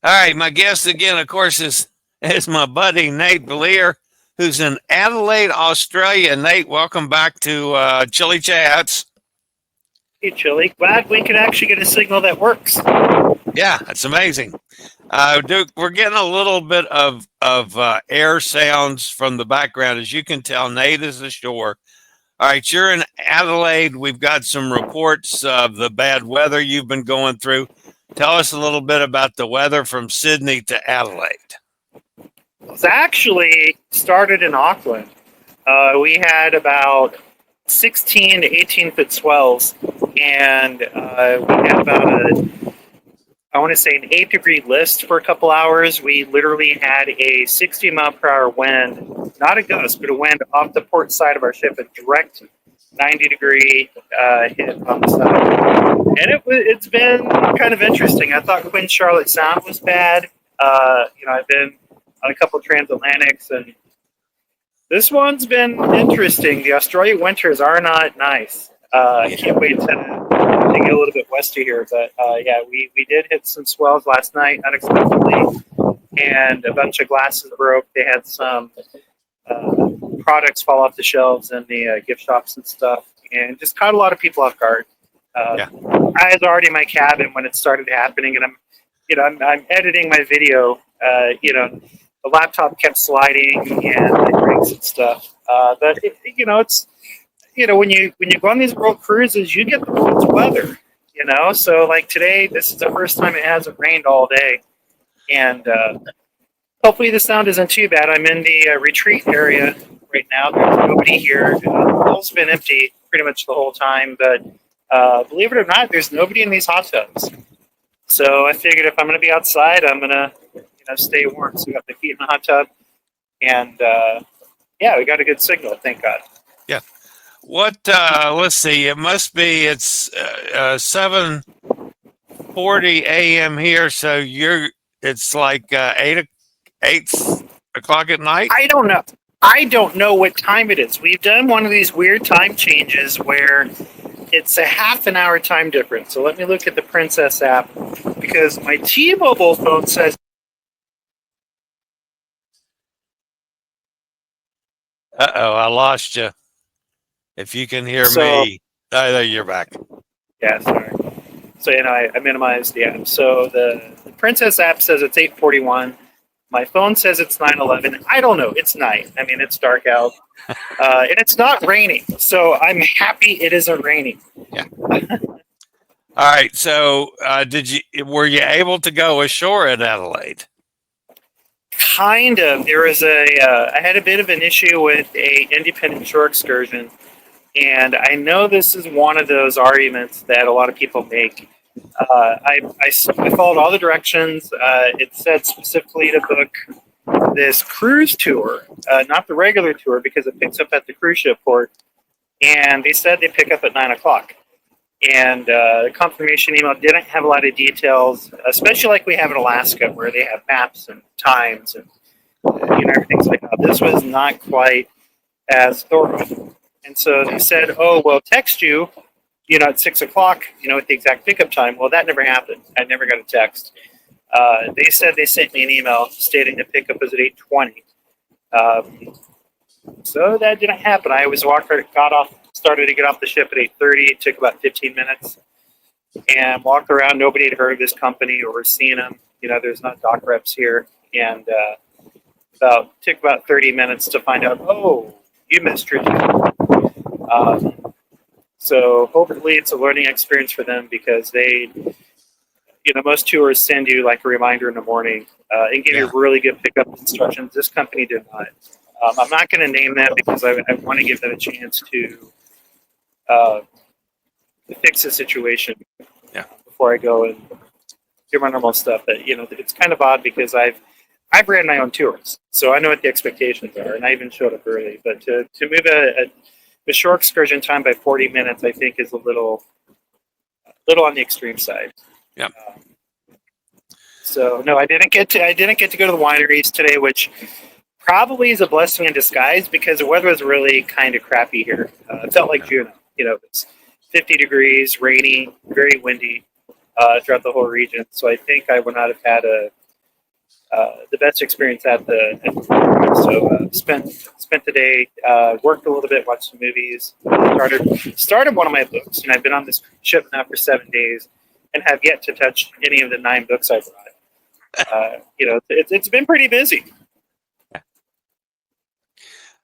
All right, my guest again, of course, is my buddy Nate Vallier, who's in Adelaide, Australia. Nate, welcome back to Chili Chats. Hey, Chili. Glad we could actually get a signal that works. Yeah, it's amazing. Duke, we're getting a little bit of air sounds from the background. As you can tell, Nate is ashore. All right, you're in Adelaide. We've got some reports of the bad weather you've been going through. Tell us a little bit about the weather from Sydney to Adelaide. It's actually started in Auckland. We had about 16 to 18-foot swells, and we had about I want to say an 8-degree list for a couple hours. We literally had a 60-mile-per-hour wind, not a gust, but a wind off the port side of our ship, a direct 90-degree hit on the side. And it's been kind of interesting. I thought Queen Charlotte Sound was bad. I've been on a couple transatlantics, and this one's been interesting. The Australian winters are not nice. I can't wait to get a little bit west of here. But yeah, we did hit some swells last night unexpectedly, and a bunch of glasses broke. They had some products fall off the shelves in the gift shops and stuff, and just caught a lot of people off guard. Yeah. I was already in my cabin when it started happening, and I'm editing my video. The laptop kept sliding and the drinks and stuff. But it's when you go on these world cruises, you get the world's weather. So like today, this is the first time it hasn't rained all day, and hopefully the sound isn't too bad. I'm in the retreat area right now. There's nobody here. The pool's been empty pretty much the whole time, but believe it or not, there's nobody in these hot tubs. So I figured if I'm going to be outside, I'm going to stay warm. So we got my feet in the hot tub, and yeah, we got a good signal. Thank God. Yeah. What? Let's see. It's 7:40 a.m. here. So it's like 8 o'clock at night. I don't know. I don't know what time it is. We've done one of these weird time changes where it's a half an hour time difference. So let me look at the Princess app because my T-Mobile phone says. Uh-oh, I lost you. If you can hear So me, there you're back. yeah, sorry. So I minimized the app. So the Princess app says it's 8:41. My phone says it's 9:11. I don't know. It's night. I mean, it's dark out, and it's not raining. So I'm happy it isn't raining. Yeah. All right. So, were you able to go ashore at Adelaide? Kind of. There was I had a bit of an issue with a independent shore excursion, and I know this is one of those arguments that a lot of people make. I followed all the directions. It said specifically to book this cruise tour, not the regular tour, because it picks up at the cruise ship port. And they said they pick up at 9 o'clock. And the confirmation email didn't have a lot of details, especially like we have in Alaska, where they have maps and times and everything's like that. This was not quite as thorough. And so they said, "Oh, we'll text you, at 6 o'clock, with the exact pickup time." Well, that never happened. I never got a text. They said they sent me an email stating the pickup was at 8:20. So that didn't happen. I was started to get off the ship at 8:30. It took about 15 minutes and walked around. Nobody had heard of this company or seen them. There's not dock reps here. And took about 30 minutes to find out, oh, you missed your ticket. So hopefully it's a learning experience for them because they, most tours send you like a reminder in the morning and give you really good pickup instructions. This company did not. I'm not going to name them because I want to give them a chance to fix the situation before I go and do my normal stuff. But it's kind of odd because I've ran my own tours, so I know what the expectations are, and I even showed up early. But to move a short excursion time by 40 minutes, I think, is a little on the extreme side. Yeah. So no, I didn't get to go to the wineries today, which probably is a blessing in disguise because the weather was really kind of crappy here. It felt like June. It's 50 degrees, rainy, very windy throughout the whole region. So I think I would not have had a the best experience at the cruise. So spent the day, worked a little bit, watched some movies, started one of my books, and I've been on this ship now for 7 days, and have yet to touch any of the 9 books I brought. It's been pretty busy.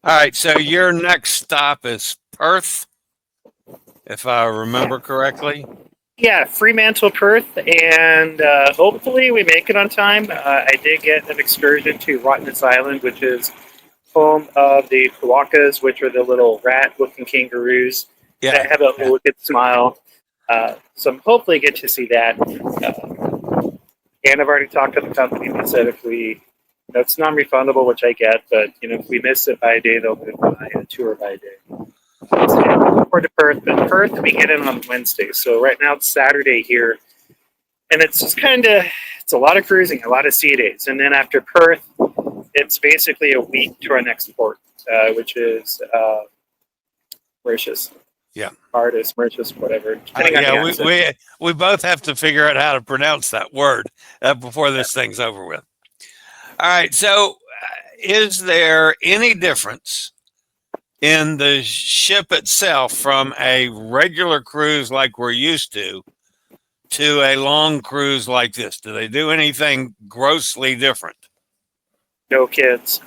All right, so your next stop is Perth, if I remember correctly. Yeah, Fremantle, Perth, and hopefully we make it on time. I did get an excursion to Rottnest Island, which is home of the quokkas, which are the little rat-looking kangaroos that have a wicked smile. So I'm hopefully get to see that. And I've already talked to the company and said if it's non-refundable, which I get, but if we miss it by a day, they'll buy a tour by a day. So yeah, looking forward to Perth, but Perth we get in on Wednesday. So right now it's Saturday here, and it's just it's a lot of cruising, a lot of sea days, and then after Perth, it's basically a week to our next port, which is Mauritius. Yeah, Mauritius, whatever. We both have to figure out how to pronounce that word before this thing's over with. All right, so is there any difference in the ship itself from a regular cruise like we're used to a long cruise like this? Do they do anything grossly different? No kids.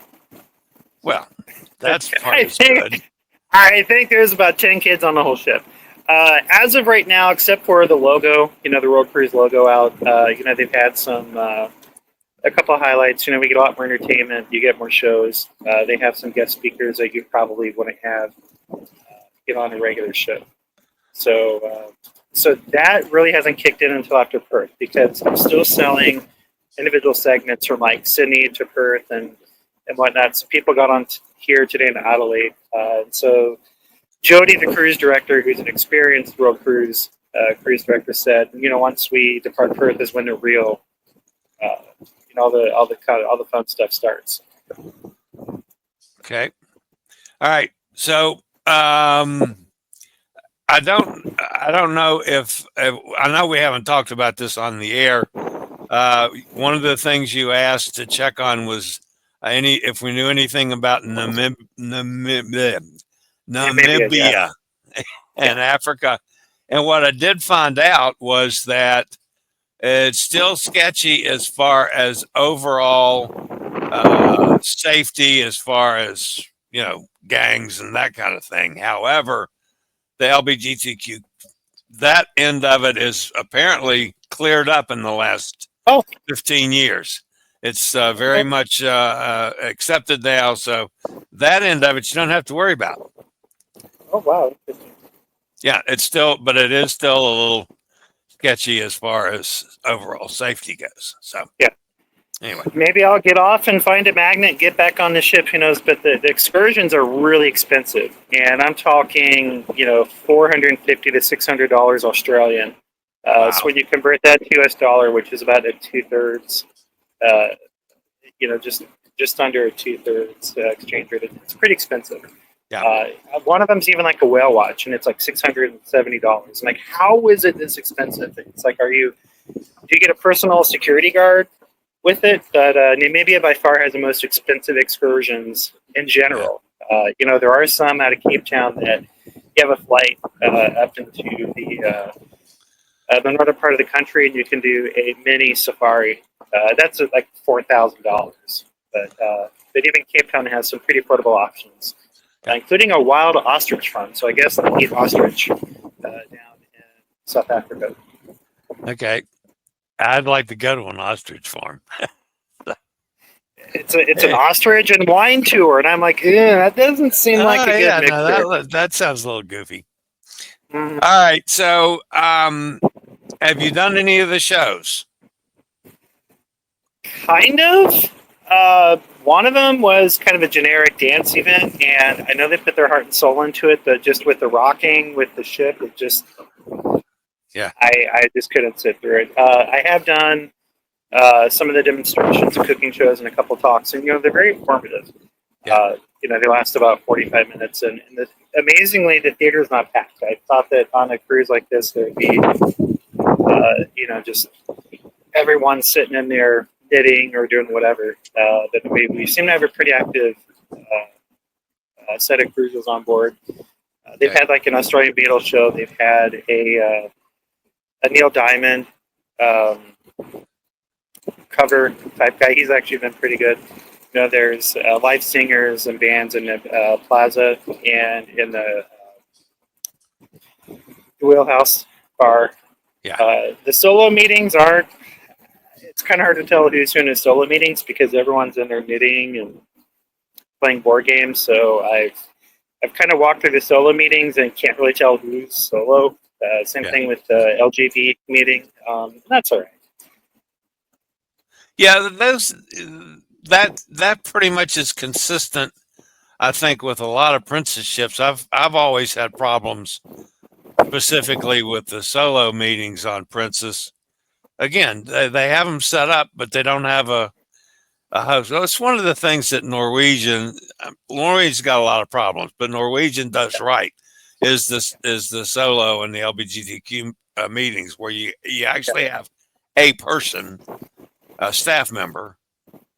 Well, that's good. I think there's about 10 kids on the whole ship. As of right now, except for the logo, the World Cruise logo out, they've had a couple of highlights. We get a lot more entertainment. You get more shows. They have some guest speakers that you probably wouldn't have get on a regular show. So that really hasn't kicked in until after Perth, because I'm still selling individual segments from like Sydney to Perth and whatnot. So people got on here today in Adelaide. So Jody, the cruise director, who's an experienced World Cruise director, said, once we depart Perth is when the real all the fun stuff starts. Okay. All right. So I don't know if I know we haven't talked about this on the air. One of the things you asked to check on was if we knew anything about Namibia and Africa. And what I did find out was that it's still sketchy as far as overall safety, as far as gangs and that kind of thing. However, the LGBTQ, that end of it is apparently cleared up in the last 15 years. It's very much accepted now, so that end of it you don't have to worry about. Oh wow! Yeah, it is still a little sketchy as far as overall safety goes. So yeah. Anyway, maybe I'll get off and find a magnet, get back on the ship. Who knows? But the excursions are really expensive, and I'm talking $450 to $600 Australian. Wow. So when you convert that to US dollar, which is about a 2/3, just under a 2/3 exchange rate, it's pretty expensive. Yeah. One of them's even like a whale watch, and it's like $670. Like, how is it this expensive? It's like, do you get a personal security guard with it? But Namibia by far has the most expensive excursions in general. There are some out of Cape Town that you have a flight up into the northern part of the country, and you can do a mini safari. That's like $4,000. But even Cape Town has some pretty affordable options, including a wild ostrich farm. So I guess they eat ostrich down in South Africa. Okay. I'd like to go to an ostrich farm. It's an ostrich and wine tour, and I'm like, that doesn't seem like a good mixture. That sounds a little goofy. Mm-hmm. All right, so have you done any of the shows? Kind of. One of them was kind of a generic dance event, and I know they put their heart and soul into it, but just with the rocking with the ship, it just I just couldn't sit through it. I have done some of the demonstrations, cooking shows, and a couple talks, and they're very informative. Yeah. They last about 45 minutes, and amazingly, the theater is not packed. I thought that on a cruise like this, there would be, just everyone sitting in their knitting or doing whatever. But we seem to have a pretty active set of cruisers on board. They've Okay. had like an Australian Beetle show. They've had a Neil Diamond cover type guy. He's actually been pretty good. You know, there's live singers and bands in the plaza and in the Wheelhouse bar. Yeah. The solo meetings aren't. It's kind of hard to tell who's doing the solo meetings because everyone's in there knitting and playing board games. So I've kind of walked through the solo meetings and can't really tell who's solo. Same Yeah. thing with the LGB meeting. That's all right. Yeah. That pretty much is consistent. I think with a lot of princeships, I've always had problems specifically with the solo meetings on Princess. Again, they have them set up, but they don't have a host. So it's one of the things that Norwegian's got a lot of problems, but Norwegian does right. Is the solo and the LGBTQ meetings where you actually have a person, a staff member.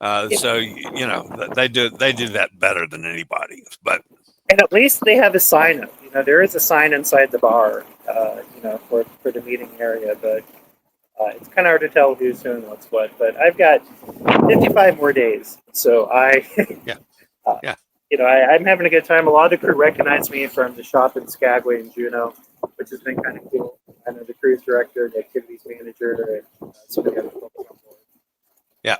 So you know they do that better than anybody. But And at least they have a sign up. You know, there is a sign inside the bar. You know, for the meeting area, but it's kind of hard to tell who's doing what's what. But I've got 55 more days, so yeah, uh, yeah, you know, I'm having a good time. A lot of the crew recognize me from the shop in Skagway and Juneau, which has been kind of cool. I know the cruise director, the activities manager, and some of the other folks on board. yeah.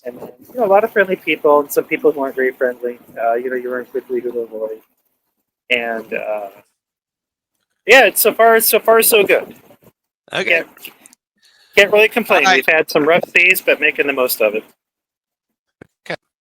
And then, you know, a lot of friendly people, and some people who aren't very friendly. You know, you learn quickly who to avoid. And yeah, it's so far so good. Okay. Can't really complain. All right. We've had some rough seas, but making the most of it.